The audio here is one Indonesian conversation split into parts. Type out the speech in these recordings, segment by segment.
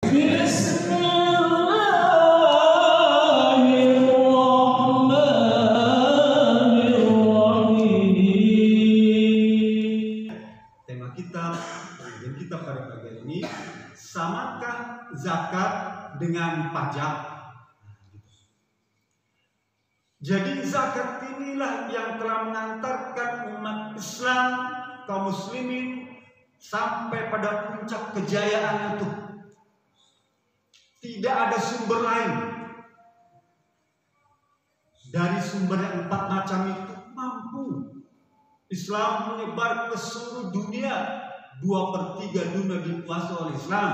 Tema kita pada pagi ini, samakah zakat dengan pajak? Jadi zakat inilah yang telah mengantarkan umat Islam, kaum muslimin sampai pada puncak kejayaan itu. Tidak ada sumber lain dari sumber yang 4 macam itu mampu Islam menyebar ke seluruh dunia. 2/3 dunia dikuasai oleh Islam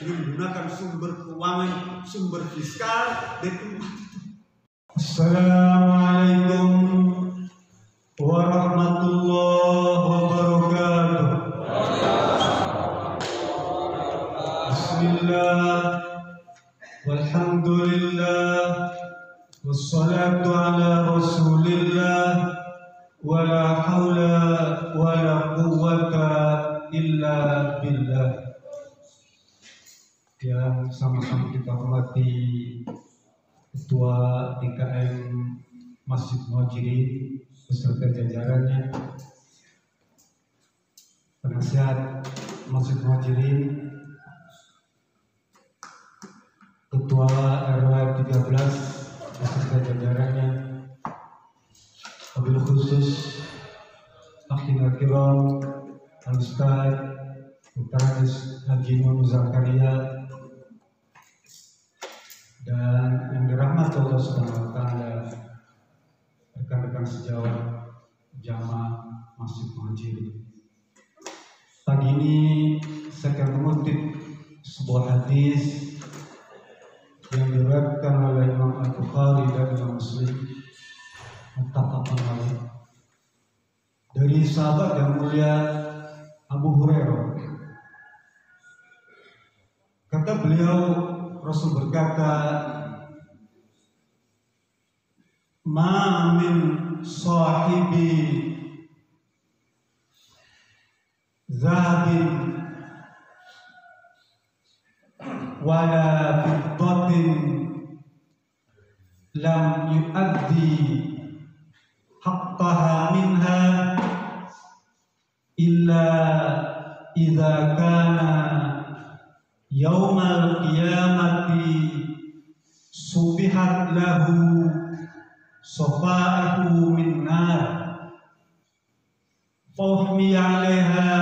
dengan menggunakan sumber keuangan, sumber fiskal dan tempat itu. Assalamualaikum warahmatullahi wabarakatuh. Bismillah, walhamdulillah, wassalatu ala rasulillah, wala hawla wala quwwata illa billah. Yang sama-sama kita hormati Ketua DKM Masjid Muhajirin beserta jajarannya, penasihat Masjid Muhajirin, Ketua RW 13 beserta jajarannya, wabil khusus Akhina Kiram Al-Ustaz Dr. Haji Nur Zakaria, dan yang dirahmati Allah Subhanahu wa Ta'ala, rekan-rekan sejawat jamaah Masjid Muhajirin. Pagi ini saya akan mengutip sebuah hadis yang diriwayatkan oleh Imam Al-Bukhari dan Imam Muslim, muttafaqun alaih, dari sahabat yang mulia Abu Hurairah. Kata beliau, Rasul berkata, "Ma min sahibi zahabin wala fiddatin lam yu'addi haqqaha minha illa idza kana yaumal qiyamati subihat lahu safa'ahu min nar fahmi 'alaiha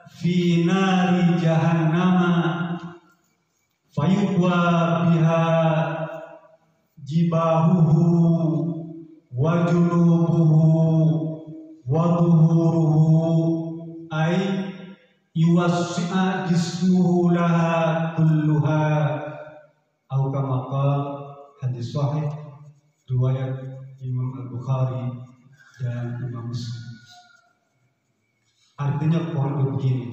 fi nari jahannama fayuqwa biha jibahuhu wa junubuhu wa dhuhuruhu ay yuwassi'a jismuhu laha kulluha." Atau kama qala, hadis sahih riwayat Imam Al-Bukhari dan Imam Muslim. Artinya kurang begini,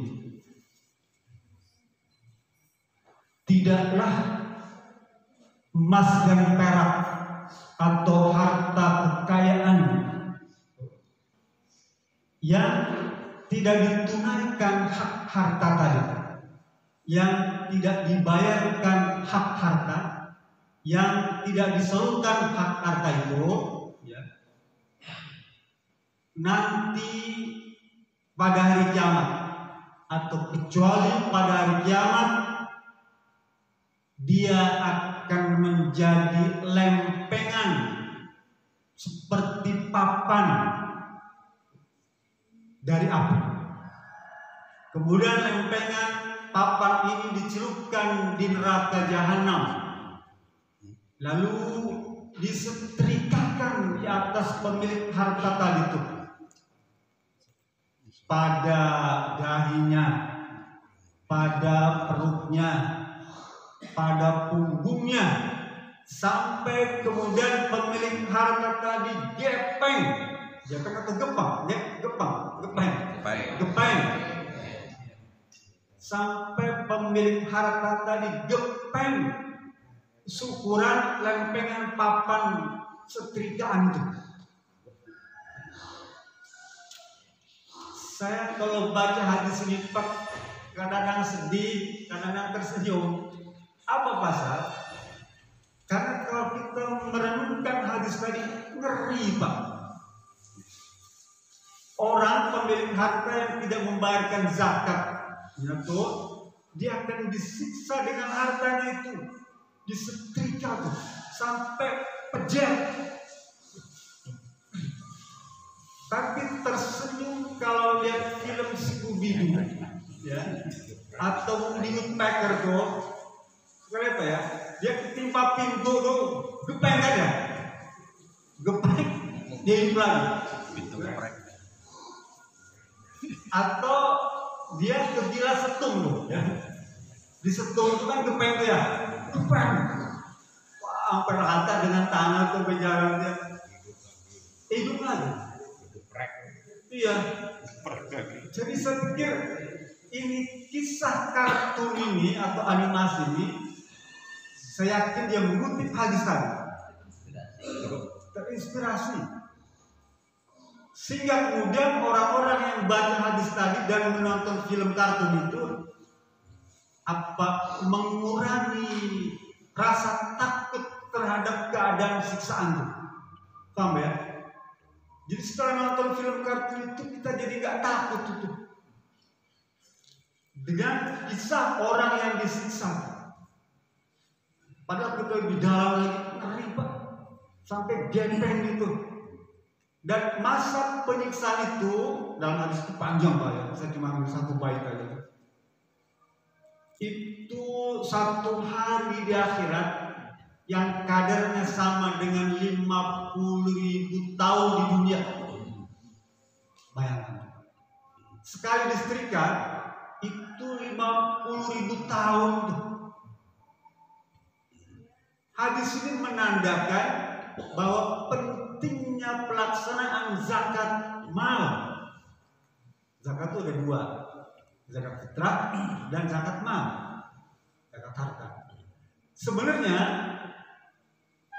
tidaklah emas dan perak atau harta kekayaan yang tidak ditunaikan hak harta tadi, yang tidak dibayarkan hak harta, yang tidak disalurkan hak harta itu, ya, nanti pada hari kiamat, atau kecuali pada hari kiamat, dia akan menjadi lempengan seperti papan dari api. Kemudian lempengan papan ini dicelupkan di neraka jahanam, lalu disetrikakan di atas pemilik harta tadi itu, pada dahinya, pada perutnya, pada punggungnya, sampai kemudian pemilik harta tadi gepeng atau gepeng, sampai pemilik harta tadi gepeng syukuran lempengan papan setrikaan itu. Saya kalau baca hadis ini Pak, kadang-kadang sedih, kadang-kadang tersenyum. Apa pasal? Karena kalau kita merenungkan hadis tadi, ngeri Pak. Orang pemilik harta yang tidak membayarkan zakat, ya toh, dia akan disiksa dengan hartanya itu, disetrika tuh sampai pejet. Tapi tersenyum kalau lihat film Scooby-Doo, ya, atau Mendingut Packer tuh, apa ya? Dia ketimpa pintu tuh, gepeng aja, gepeng, dia hidup lagi. Atau dia kegilas setung loh, ya. Di setung itu kan gepeng tuh ya, gepeng. Wah, perhata dengan tangan tuh berjalan dia, hidup lagi. Iya. Jadi saya pikir ini kisah kartun ini atau animasi ini, saya yakin dia mengutip hadis tadi, terinspirasi. Sehingga kemudian orang-orang yang baca hadis tadi dan menonton film kartun itu apa mengurangi rasa takut terhadap keadaan siksaan itu. Paham ya? Jadi setelah nonton film kartun itu kita jadi nggak takut itu dengan kisah orang yang disiksa. Padahal kita lebih dalam lagi, ngeri Pak, sampai gepeng itu. Dan masa penyiksaan itu dalam hadis itu panjang Pak ya, saya cuma ambil satu bait aja. Itu 1 hari di akhirat yang kadarnya sama dengan 50.000 tahun di dunia. Bayangkan, sekali disetrika itu 50.000 tahun tuh. Hadis ini menandakan bahwa pentingnya pelaksanaan zakat mal. Zakat itu ada 2, zakat fitrah dan zakat mal, zakat harta. Sebenarnya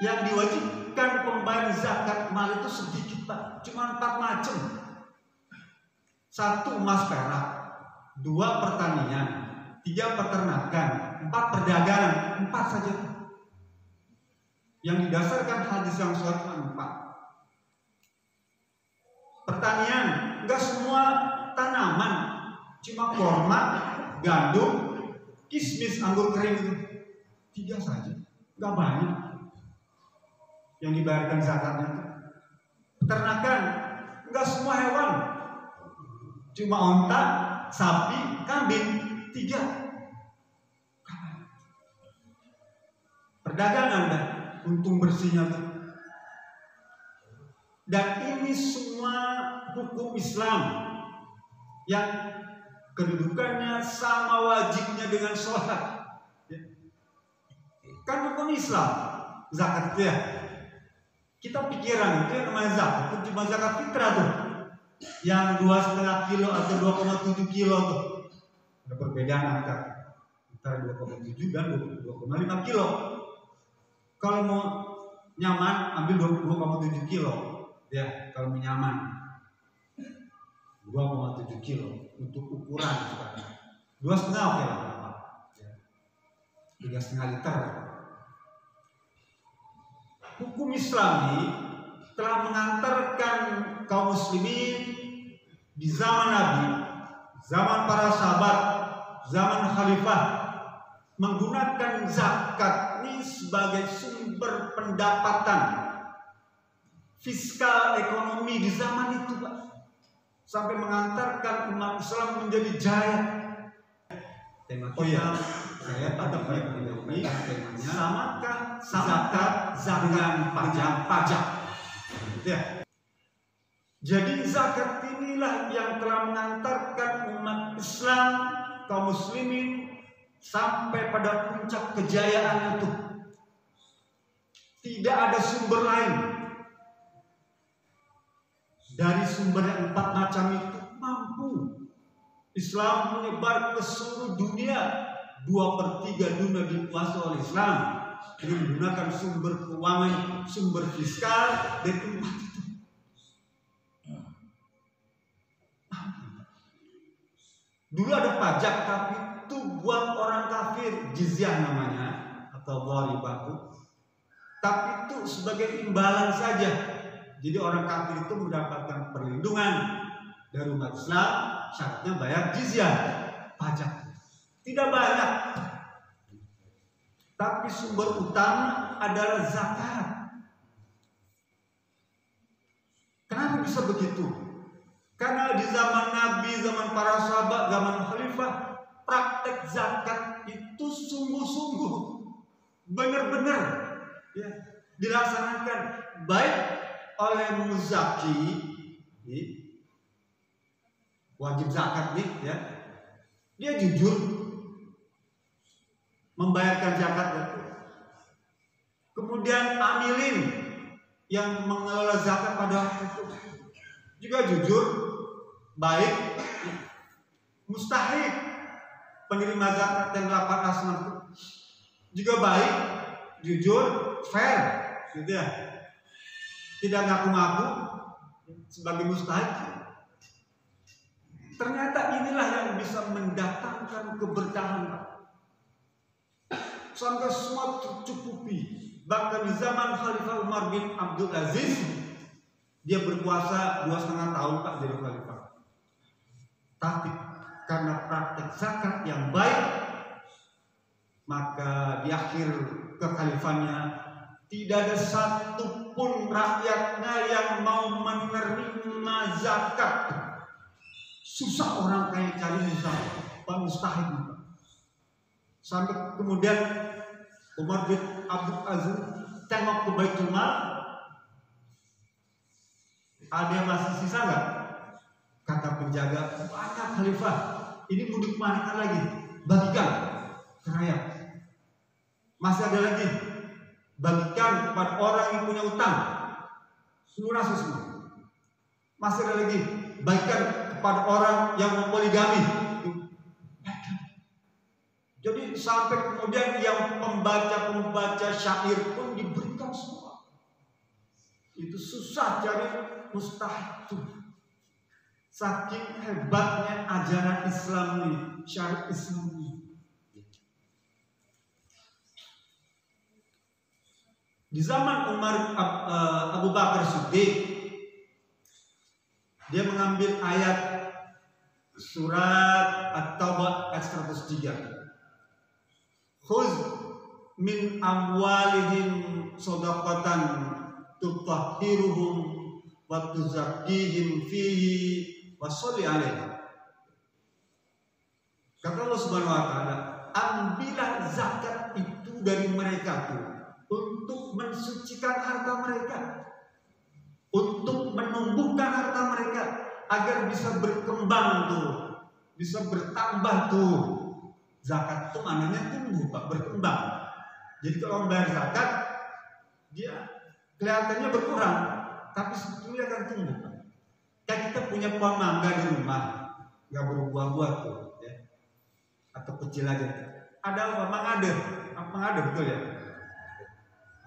yang diwajibkan pembayaran zakat mal itu sedikit Pak, cuma 4 macam. 1 emas perak, 2 pertanian, 3 peternakan, 4 perdagangan, 4 saja. Yang didasarkan hadis yang sahih 4. Pertanian, enggak semua tanaman, cuma kurma, gandum, kismis, anggur kering itu 3 saja, enggak banyak yang dibayarkan zakatnya. Peternakan, enggak semua hewan, cuma onta, sapi, kambing 3. Perdagangan dah, untung bersihnya tuh. Dan ini semua hukum Islam yang kedudukannya sama wajibnya dengan sholat. Kan hukum Islam, zakat itu ya. Kita pikiran itu yang namanya zakat itu cuma zakat fitrah tuh, yang 2,5 kilo atau 2,7 kilo tuh. Ada perbedaan antara 2,7 dan 2,5 kilo. Kalau mau nyaman ambil 2,7 kilo ya, kalau mau nyaman 2,7 kilo untuk ukuran 2,5 oke lah, 3,5 liter. Hukum Islami telah mengantarkan kaum muslimin di zaman Nabi, zaman para sahabat, zaman khalifah menggunakan zakat ini sebagai sumber pendapatan fiskal ekonomi di zaman itu Pak, sampai mengantarkan umat Islam menjadi jaya. Tema kita saya pada baik ini temanya samakah zakat dengan pajak. Ya. Jadi zakat inilah yang telah mengantarkan umat Islam, kaum muslimin sampai pada puncak kejayaan itu. Tidak ada sumber lain dari sumber yang 4 macam itu mampu Islam menyebar ke seluruh dunia. 2/3 dunia dikuasai oleh Islam dengan menggunakan sumber keuangan, sumber fiskal dan umat itu. Dulu ada pajak, tapi itu buat orang kafir, jizyah namanya, atau dharibah. Tapi itu sebagai imbalan saja. Jadi orang kafir itu mendapatkan perlindungan dari umat Islam, syaratnya bayar jizyah, pajak. Tidak banyak. Tapi sumber utama adalah zakat. Kenapa bisa begitu? Karena di zaman Nabi, zaman para sahabat, zaman khalifah, praktek zakat itu sungguh-sungguh, benar-benar ya, dilaksanakan baik oleh muzaki, wajib zakat nih, ya, dia jujur membayarkan zakat itu. Kemudian amilin yang mengelola zakat pada waktu itu juga jujur, baik. Mustahik penerima zakat yang melakukan asman juga baik, jujur, fair, gitu ya. Tidak ngaku-ngaku sebagai mustahik. Ternyata inilah yang bisa mendatangkan keberkahan, Pak. Sampai semua tercukupi. Bahkan di zaman Khalifah Umar bin Abdul Aziz, dia berkuasa 2,5 tahun, Pak, jadi khalifah. Tapi karena praktek zakat yang baik, maka di akhir kekhalifannya tidak ada satupun rakyatnya yang mau menerima zakat. Susah orang kaya cari Pak, mustahil. Sampai kemudian Umar bin Abdul Aziz tengok ke Baitul Mal, ada yang masih sisa nggak? Kata penjaga, banyak khalifah. Ini mau dikemanakan lagi? Bagikan ke rakyat. Masih ada lagi, bagikan kepada orang yang punya utang, lunas semua. Masih ada lagi, bagikan kepada orang yang mempoligami. Jadi sampai kemudian yang pembaca syair pun diberikan semua. Itu susah cari mustahil. Saking hebatnya ajaran Islam ini, syariat Islam ini. Di zaman Abu Bakar Siddiq, dia mengambil ayat surat At-Taubah ayat 103. Khuz min amwalihim shadaqatan tutahhiruhum wa tuzakkihim fihi wa sholli alaihim. Kata Allah Subhanahu wa taala, ambillah zakat itu dari mereka tuh untuk mensucikan harta mereka, untuk menumbuhkan harta mereka agar bisa berkembang tuh, bisa bertambah tuh. Zakat itu maknanya tumbuh, Pak, berkembang. Jadi kalau orang bayar zakat, dia kelihatannya berkurang, tapi sebetulnya akan tumbuh, Pak. Kayak kita punya pohon mangga di rumah, nggak berbuah-buah tuh, ya. Atau kecil aja. Ada apa? Mangade, betul ya?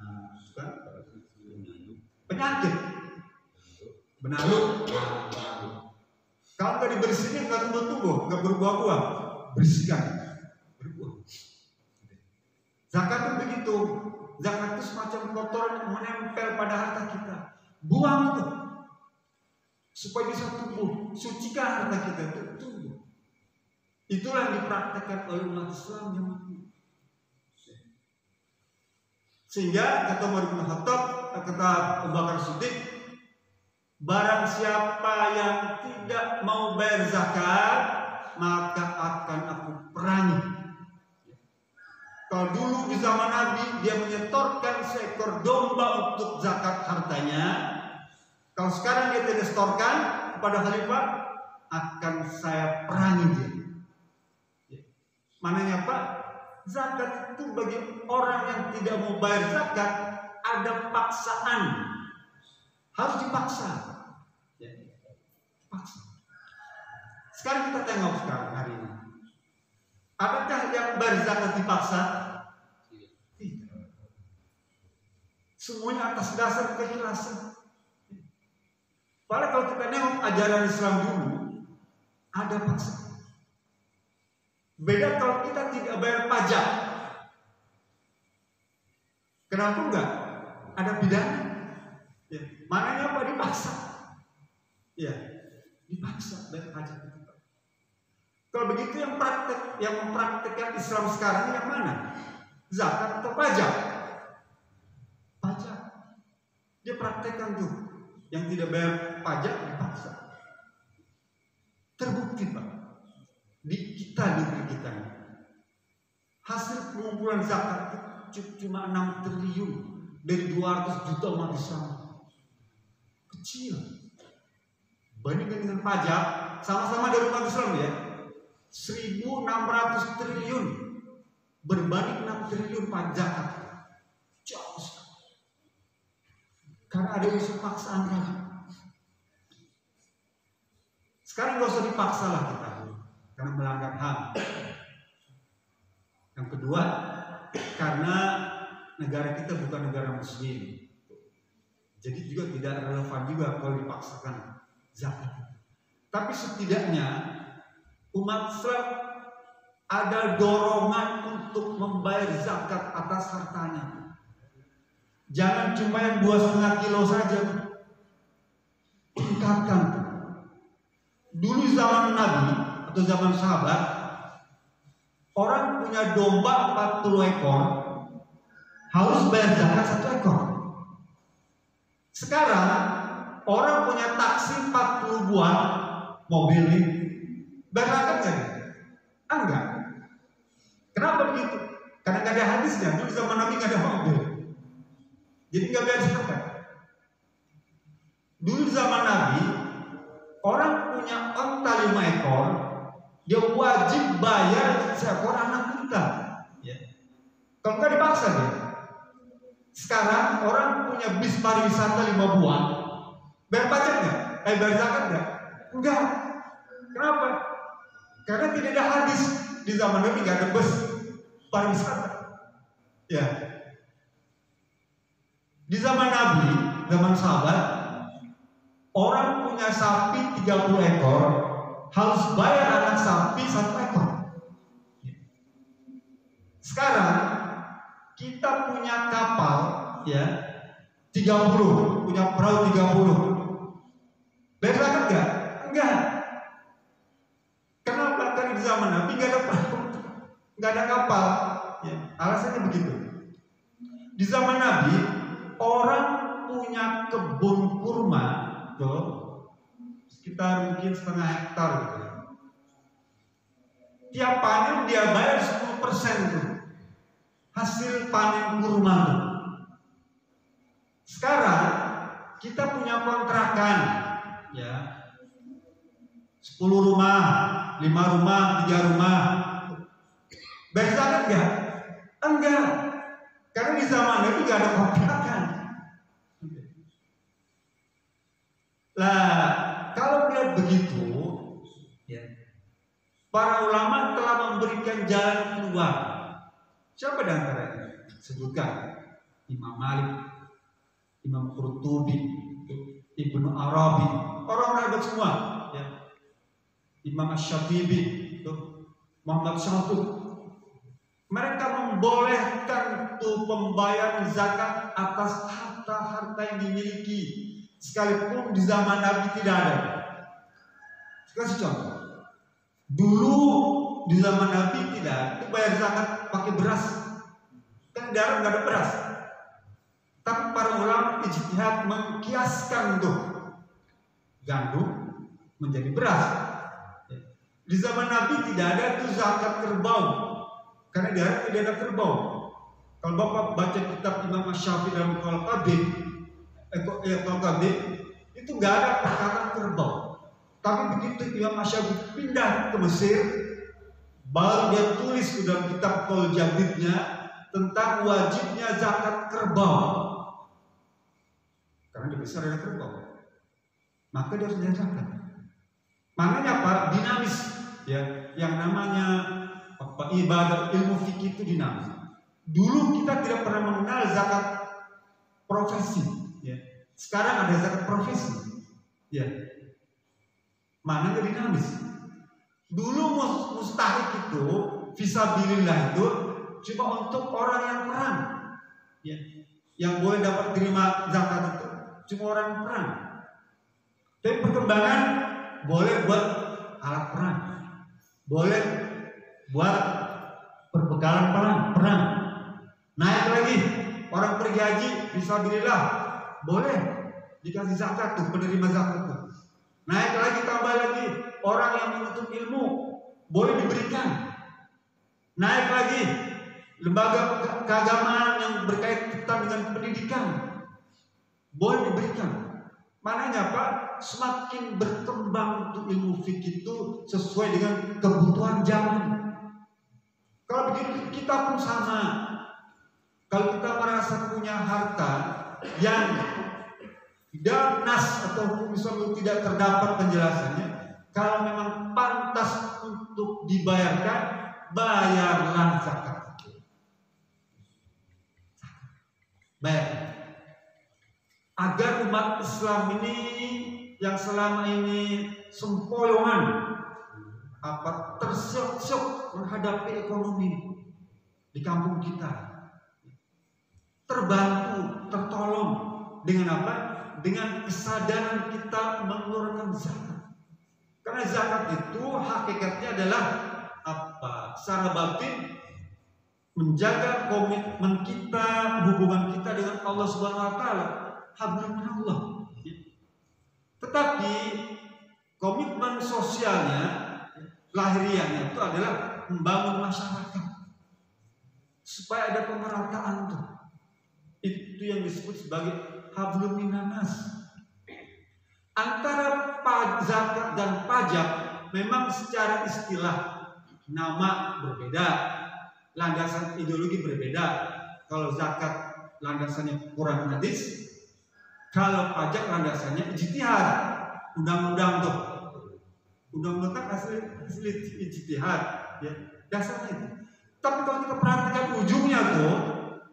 Nah, penyakit, benalu. Kalau nggak dibersihin nggak tumbuh, nggak berbuah-buah. Bersihkan. Zakat itu begitu. Zakat itu semacam kotoran yang menempel pada harta kita. Buang itu supaya bisa tumbuh. Sucikan harta kita itu tumbuh. Itulah yang dipraktekkan oleh umat Islam yang sehingga kata Umar bin Khattab, kata Abu Bakar Siddiq, barang siapa yang tidak mau bayar zakat, maka akan aku perangi. Kalau dulu di zaman Nabi dia menyetorkan seekor domba untuk zakat hartanya, kalau sekarang dia tidak setorkan kepada khalifah, akan saya perangi dia. Mananya Pak? Zakat itu bagi orang yang tidak mau bayar zakat ada paksaan, harus dipaksa. Paksa. Sekarang kita tengok sekarang hari ini. Adakah yang bayar zakat dipaksa? Tidak. Semuanya atas dasar keikhlasan. Padahal kalau kita nengok ajaran Islam dulu, ada paksaan. Beda kalau kita tidak bayar pajak. Kenapa enggak? Ada pidana. Ya. Maknanya apa? Dipaksa. Ya, dipaksa bayar pajak. Kalau begitu yang mempraktekkan Islam sekarang yang mana? Zakat atau pajak? Pajak. Dia praktekkan tuh. Yang tidak bayar pajak dipaksa. Terbukti Pak. Di negeri kita ini. Hasil pengumpulan zakat cuma 6 triliun dari 200 juta umat Islam. Kecil. Bandingkan dengan pajak, sama-sama dari umat Islam ya. 1.600 triliun berbanding 6 triliun pajak. Jauh sekali. Karena ada unsur paksaan lagi. Sekarang gak usah dipaksa lah kita, karena melanggar HAM. Yang kedua, karena negara kita bukan negara muslim. Jadi juga tidak relevan juga kalau dipaksakan zakat. Tapi setidaknya umat Islam ada dorongan untuk membayar zakat atas hartanya. Jangan cuma yang 2,5 kilo saja. Tingkatkan. Dulu zaman Nabi atau zaman sahabat, orang punya domba 40 ekor harus bayar zakat 1 ekor. Sekarang orang punya taksi 40 buah mobil ini bayar zakat jadi? Enggak. Kenapa begitu? Karena nggak ada hadisnya. Dulu zaman Nabi nggak ada mobil, jadi nggak bayar zakat. Dulu zaman Nabi orang punya onta 5 ekor, dia wajib bayar seekor anak unta. Ya. Kalau nggak dipaksa dia. Sekarang orang punya bis pariwisata 5 buah, bayar pajak nggak? Bayar zakat nggak? Enggak. Kenapa? Karena tidak ada hadis. Di zaman Nabi nggak ada bus pariwisata. Ya. Di zaman Nabi, zaman sahabat, orang punya sapi 30 ekor harus bayar anak sapi 1 ekor. Sekarang kita punya kapal ya 30, punya perahu 30. Bayar zakat enggak? Enggak. Kenapa? Karena di zaman Nabi enggak ada perahu, enggak ada kapal. Ya, alasannya begitu. Di zaman Nabi orang punya kebun kurma tuh sekitar mungkin 1,5 hektar gitu ya. Tiap panen dia bayar 10% tuh hasil panen kurma tuh. Sekarang kita punya kontrakan ya 10 rumah, 5 rumah, 3 rumah. Bayar zakat enggak? Enggak. Karena di zaman itu enggak ada kontrakan. Lah, kalau melihat begitu, ya, para ulama telah memberikan jalan keluar. Siapa di antaranya? Sebutkan Imam Malik, Imam Qurtubi, Ibnu Arabi, orang-orang hebat semua. Ya. Imam Asy-Syatibi, Muhammad Syahid. Mereka membolehkan tuh pembayaran zakat atas harta-harta yang dimiliki, sekalipun di zaman Nabi tidak ada. Kasih contoh. Dulu di zaman Nabi tidak, itu bayar zakat pakai beras. Kan darah nggak ada beras. Tapi para ulama ijtihad mengkiaskan tuh gandum menjadi beras. Di zaman Nabi tidak ada tuh zakat kerbau, karena di hari tidak ada kerbau. Kalau Bapak baca kitab Imam Asy-Syafi'i dalam Al-Qabid, itu nggak ada perkataan kerbau. Tapi begitu Imam Asy-Syafi'i pindah ke Mesir, baru dia tulis dalam kitab Qaul Jadidnya tentang wajibnya zakat kerbau. Karena di Mesir ada kerbau, maka dia harus bayar zakat. Makanya apa? Dinamis, ya. Yang namanya apa, ibadah ilmu fikih itu dinamis. Dulu kita tidak pernah mengenal zakat profesi, ya. Sekarang ada zakat profesi, ya. Maknanya dinamis. Dulu mustahik itu, fisabilillah itu cuma untuk orang yang perang. Ya. Yang boleh dapat terima zakat itu cuma orang perang. Tapi perkembangan boleh buat alat perang, boleh buat perbekalan perang. Naik lagi, orang pergi haji, fisabilillah, boleh dikasih zakat tuh, penerima zakat tuh. Naik lagi, tambah lagi, orang yang menuntut ilmu boleh diberikan. Naik lagi, lembaga keagamaan yang berkaitan dengan pendidikan boleh diberikan. Maknanya apa? Semakin berkembang untuk ilmu fikih itu sesuai dengan kebutuhan zaman. Kalau begitu kita pun sama. Kalau kita merasa punya harta yang tidak nas atau misalnya tidak terdapat penjelasannya, kalau memang pantas untuk dibayarkan, bayarlah zakat. Bayar. Agar umat Islam ini yang selama ini sempoyongan tersyok-syok menghadapi ekonomi di kampung kita, terbantu, tertolong dengan apa? Dengan kesadaran kita mengeluarkan zakat. Karena zakat itu hakikatnya adalah apa? Secara batin menjaga komitmen kita, hubungan kita dengan Allah Subhanahu wa taala, hablum minallah. Tetapi komitmen sosialnya, lahiriahnya itu adalah membangun masyarakat supaya ada pemerataan tuh. Itu yang disebut sebagai hablum minanas. Antara zakat dan pajak memang secara istilah nama berbeda, landasan ideologi berbeda. Kalau zakat landasannya Quran hadis, kalau pajak landasannya ijtihad, undang-undang tuh. Undang-undang kan asli ijtihad, ya, dasarnya itu. Tapi kalau kita perhatikan ujungnya tuh,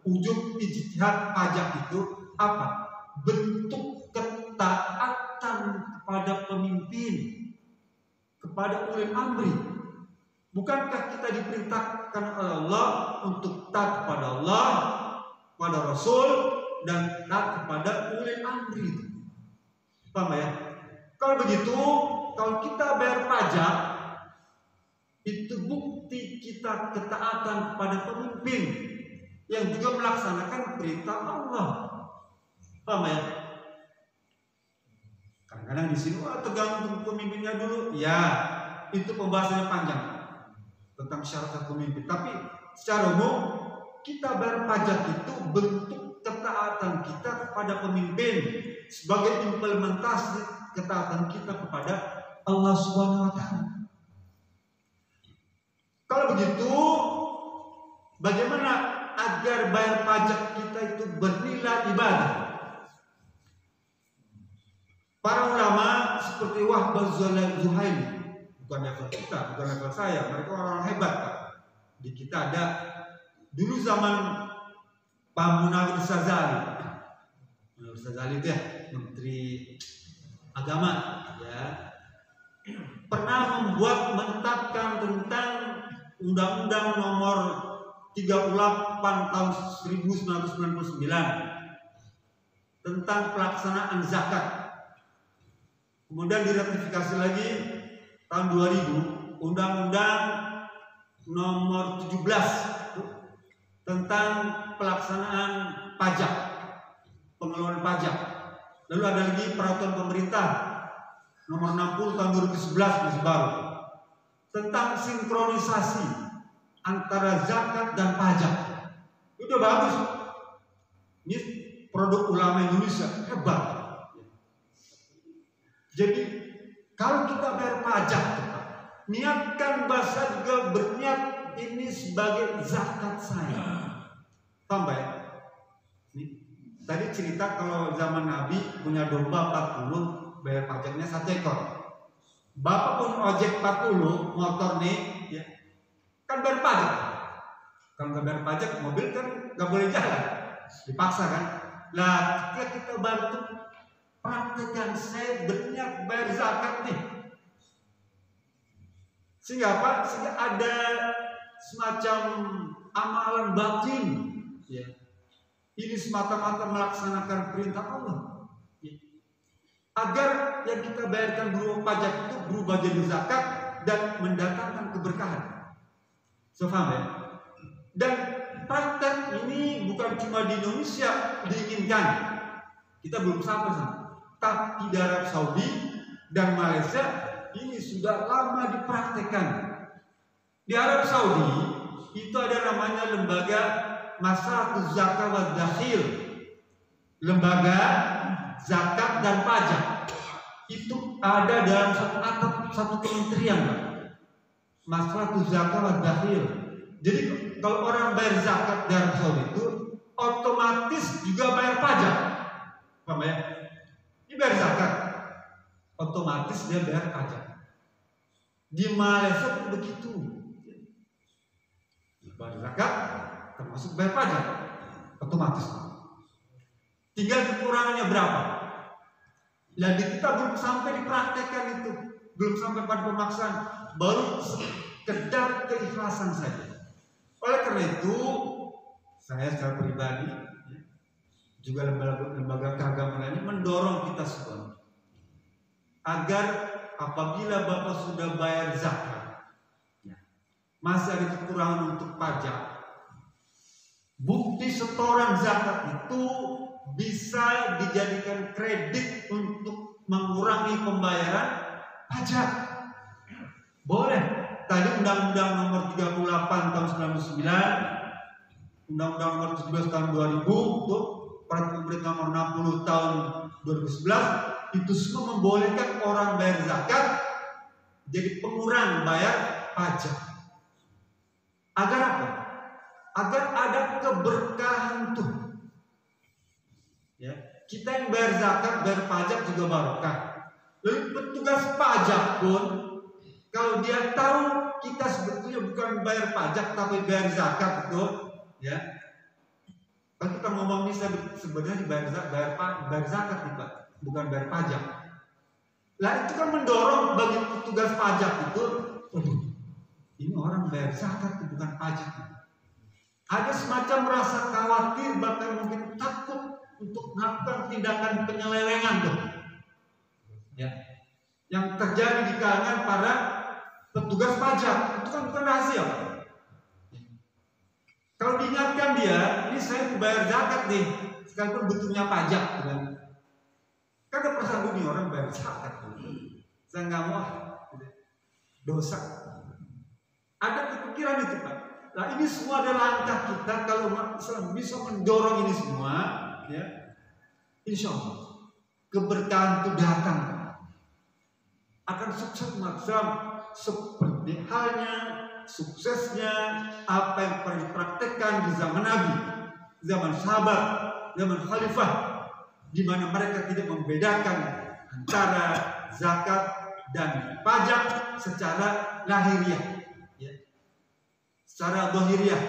ujung ijtihad pajak itu apa? Bentuk ketaatan kepada pemimpin, kepada ulil amri. Bukankah kita diperintahkan oleh Allah untuk taat kepada Allah, kepada Rasul, dan taat kepada ulil amri? Paham ya? Kalau begitu, kalau kita bayar pajak, itu bukti kita ketaatan kepada pemimpin yang juga melaksanakan perintah Allah. Paham ya? Kadang-kadang di sini tergantung pemimpinnya dulu. Ya, itu pembahasannya panjang tentang syarat pemimpin. Tapi secara umum kita bayar pajak itu bentuk ketaatan kita kepada pemimpin sebagai implementasi ketaatan kita kepada Allah Subhanahu wa taala. Kalau begitu, bagaimana agar bayar pajak kita itu bernilai ibadah? Para ulama seperti Wahb az-Zuhaili, bukan level kita, bukan level saya, mereka orang hebat, Pak. Di kita ada dulu zaman Pak Munawir Sazali. Munawir Sazali itu ya Menteri Agama, ya, pernah menetapkan tentang Undang-Undang Nomor 38 tahun 1999 tentang pelaksanaan zakat. Kemudian diratifikasi lagi tahun 2000 Undang-Undang Nomor 17 tentang pelaksanaan pajak, pengeluaran pajak. Lalu ada lagi peraturan pemerintah Nomor 60 tahun 2011 masih baru tentang sinkronisasi antara zakat dan pajak. Udah bagus. Ini produk ulama Indonesia, hebat. Jadi kalau kita bayar pajak, niatkan bahasa juga berniat ini sebagai zakat saya. Tambah ya. Tadi cerita kalau zaman Nabi punya domba 40, bayar pajaknya 1 ekor. Bapak pun ojek 40 motor nih, ya, kan bayar pajak. Kalau nggak bayar pajak, mobil kan nggak boleh jalan, dipaksa kan. Lah, kita bantu praktekkan, saya berniat bayar zakat nih. Sehingga apa? Sehingga ada semacam amalan batin. Ya. Ini semata-mata melaksanakan perintah Allah. Ya. Agar yang kita bayarkan berupa pajak itu berubah jadi zakat dan mendatangkan keberkahan. So, paham ya? Dan praktek ini bukan cuma di Indonesia diinginkan. Kita belum sampai sana. Tapi di Arab Saudi dan Malaysia ini sudah lama dipraktekkan. Di Arab Saudi itu ada namanya lembaga Masyarakat Zakat wa Dakhil, lembaga zakat dan pajak. Itu ada dalam satu kementerian, Masyarakat Zakat wa Dakhil. Jadi kalau orang bayar zakat di Arab Saudi itu otomatis juga bayar pajak. Paham ya? Dia bayar zakat, otomatis dia bayar pajak. Di Malaysia pun begitu. Bayar zakat termasuk bayar pajak, otomatis. Tinggal kekurangannya berapa. Nah, kita belum sampai dipraktekkan itu, belum sampai pada pemaksaan, baru sekedar keikhlasan saja. Oleh karena itu, saya secara pribadi, juga lembaga keagamaan ini mendorong kita semua agar apabila Bapak sudah bayar zakat, masih ada kekurangan untuk pajak, bukti setoran zakat itu bisa dijadikan kredit untuk mengurangi pembayaran pajak. Boleh. Tadi Undang-Undang Nomor 38 tahun 99, Undang-Undang Nomor 17 tahun 2000, Peraturan Pemerintah Nomor 60 tahun 2011, itu semua membolehkan orang bayar zakat jadi pengurang bayar pajak. Agar apa? Agar ada keberkahan tuh. Ya, kita yang bayar zakat, bayar pajak juga barokah. Lalu petugas pajak pun, kalau dia tahu kita sebetulnya bukan bayar pajak tapi bayar zakat itu, ya. Kalau kita ngomong ini sebenarnya bayar zakat nih Pak, bukan bayar pajak. Lah itu kan mendorong bagi petugas pajak itu, ini orang bayar zakat itu bukan pajak. Ada semacam rasa khawatir, bahkan mungkin takut untuk melakukan tindakan penyelewengan tuh, ya, yang terjadi di kalangan para petugas pajak. Itu kan bukan rahasia. Kalau diingatkan dia, ini saya bayar zakat nih, sekalipun bentuknya pajak, kan ada perasaan nih orang bayar zakat, saya nggak mau dosa. Ada kepikiran itu Pak. Nah ini semua adalah langkah kita kalau Islam bisa mendorong ini semua, ya, insya Allah keberkahan itu datang, akan sukses Islam seperti halnya suksesnya apa yang pernah dipraktekkan di zaman Nabi, zaman sahabat, zaman khalifah, di mana mereka tidak membedakan antara zakat dan pajak secara lahiriah, ya. Secara zahiriah.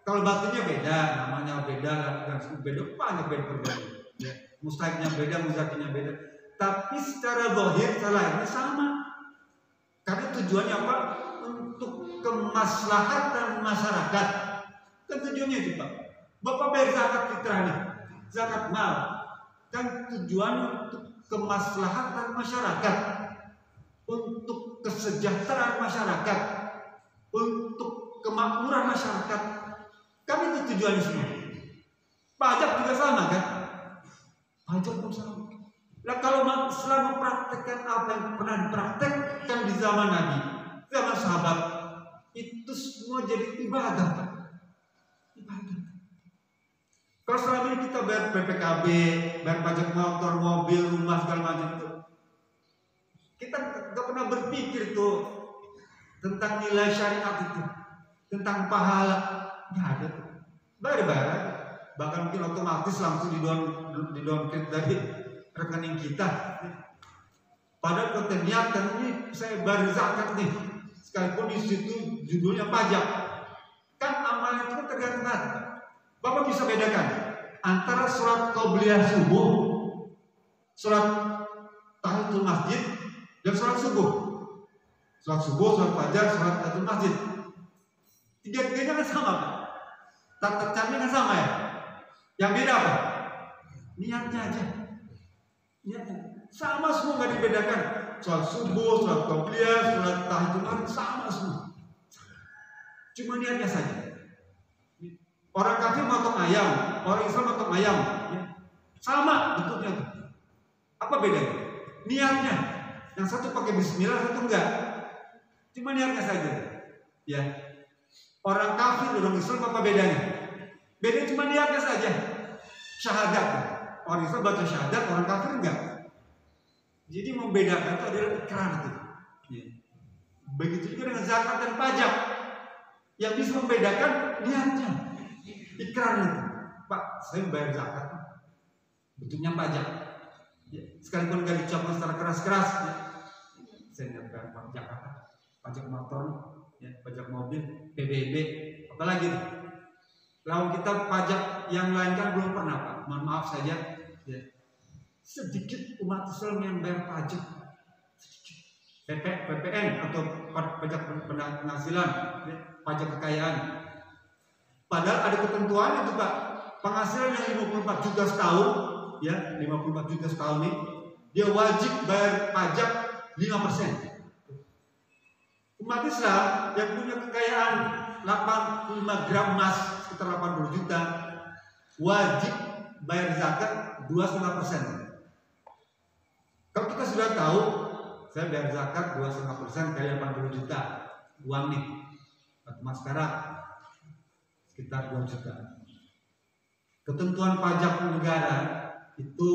Kalau batinnya beda, namanya beda, dan beda banyak beda, ya. Mustahiknya beda, muzakinya beda. Tapi secara zahir, secara lahirnya sama. Karena tujuannya apa? Untuk kemaslahatan masyarakat. Kan tujuannya itu Pak. Bapak bayar zakat fitrah nih, zakat mal. Kan tujuannya untuk kemaslahatan masyarakat, untuk kesejahteraan masyarakat, untuk kemakmuran masyarakat. Kan itu tujuannya semua. Pajak juga sama kan? Pajak pun sama. Nah kalau selama mempraktekkan apa yang pernah dipraktekkan di zaman Nabi, zaman sahabat, itu semua jadi ibadah, Pak. Ibadah. Kalau selama ini kita bayar PPKB, bayar pajak motor, mobil, rumah, segala macam itu, kita nggak pernah berpikir tuh tentang nilai syariat itu, tentang pahala. Nggak ada tuh. Bayar. Bahkan mungkin otomatis langsung di-downgrade dari rekening kita. Padahal kalau niatan ini saya bayar zakat nih, sekalipun di situ judulnya pajak, kan amal itu kan tergantung hati. Bapak bisa bedakan antara sholat qobliyah subuh, sholat tahiyatul masjid, dan sholat subuh. Sholat subuh, sholat fajar, sholat tahiyatul masjid. Tiga-tiganya kan sama, Pak. Tata caranya kan sama ya. Yang beda apa? Niatnya aja. Niatnya sama semua, nggak dibedakan. Sholat subuh, sholat qobliyah, sholat tahiyatul masjid sama semua. Cuma niatnya saja. Orang kafir motong ayam, orang Islam motong ayam, ya. Sama bentuknya. Apa bedanya? Niatnya. Yang satu pakai bismillah, satu enggak. Cuma niatnya saja. Ya. Orang kafir, orang Islam apa bedanya? Bedanya cuma niatnya saja. Syahadat. Orang Islam baca syahadat, orang kafir enggak. Jadi membedakan itu adalah ikrar itu. Ya. Begitu juga dengan zakat dan pajak. Yang bisa membedakan niatnya. Ikrar itu. Pak, saya membayar zakat. Bentuknya pajak. Ya. Sekalipun gak diucapkan secara keras-keras. Ya. Saya bayar pajak apa? Pajak motor, ya, pajak mobil, PBB, apalagi itu. Lalu kita pajak yang lain kan belum pernah, Pak. Mohon maaf saja, ya. Sedikit umat Islam yang bayar pajak, sedikit. PPN atau pajak penghasilan, ya, pajak kekayaan. Padahal ada ketentuan itu, Pak. Penghasilan yang 54 juta setahun, ya, 54 juta setahun ini, dia wajib bayar pajak 5%. Umat Islam yang punya kekayaan 85 gram emas sekitar 80 juta wajib bayar zakat 2,5%. Kalau kita sudah tahu, saya bayar zakat 2,5% kali 80 juta uang nih, emas perak sekitar 2 juta. Ketentuan pajak negara itu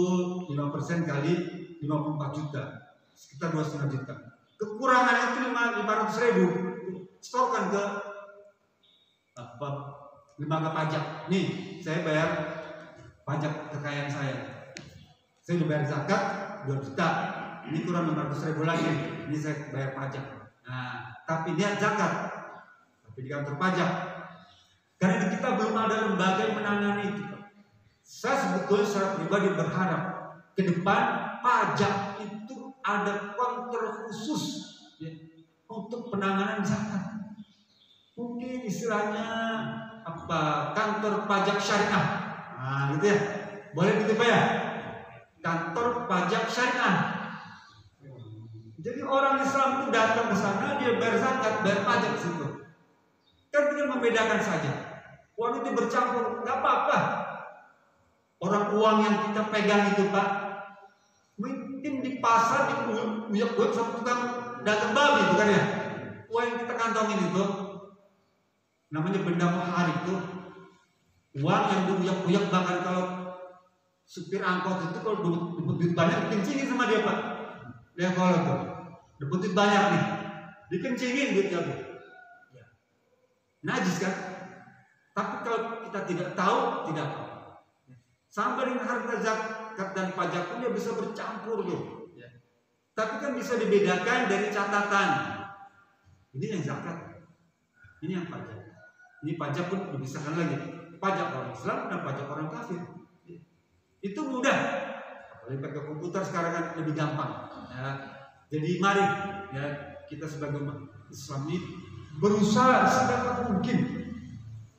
5% kali 54 juta sekitar 2,5 juta. Kekurangan itu 500.000, setorkan ke lembaga pajak. Nih, saya bayar pajak kekayaan saya. Saya udah bayar zakat 2 juta. Ini kurang 500.000 lagi. Ini saya bayar pajak. Nah, tapi dia zakat. Tapi di kantor pajak. Karena kita belum ada lembaga yang menangani itu. Saya sebetulnya secara pribadi berharap ke depan pajak itu ada konter khusus, ya, untuk penanganan zakat. Mungkin istilahnya apa, kantor pajak syariah. Nah, gitu ya. Boleh gitu Pak ya? Kantor pajak syariah. Jadi orang Islam itu datang ke sana, dia bayar zakat, bayar pajak di situ. Kan tinggal membedakan saja. Uang itu bercampur, nggak apa-apa. Orang uang yang kita pegang itu, Pak, mungkin di pasar diuyek-uyek sama tukang dagang babi itu kan ya. Uang yang kita kantongin itu namanya benda mahar itu. Uang yang diuyek-uyek, bahkan kalau supir angkot itu kalau dapat duit banyak dikencingin sama dia, Pak. Dia kalau tuh dapat duit banyak nih, dikencingin duitnya tuh. Najis kan? Tapi kalau kita tidak tahu, tidak tahu. Sampai dengan harta zakat dan pajak pun dia bisa bercampur tuh. Ya. Tapi kan bisa dibedakan dari catatan. Ini yang zakat, ini yang pajak. Ini pajak pun dipisahkan lagi. Pajak orang Islam dan pajak orang kafir. Ya. Itu mudah. Apalagi pakai komputer sekarang kan lebih gampang. Ya. Jadi mari ya, kita sebagai Islam ini berusaha sedapat mungkin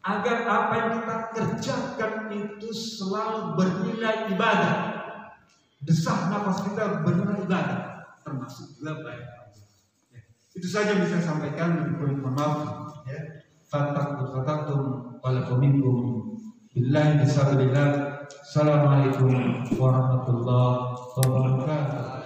agar apa yang kita kerjakan itu selalu bernilai ibadah. Desah nafas kita bernilai ibadah, termasuk juga baik. Ya. Itu saja yang bisa saya sampaikan. Mohon maaf. Ya. Fattakum walakuminkum billahi bisabilillah. Assalamualaikum warahmatullahi wabarakatuh.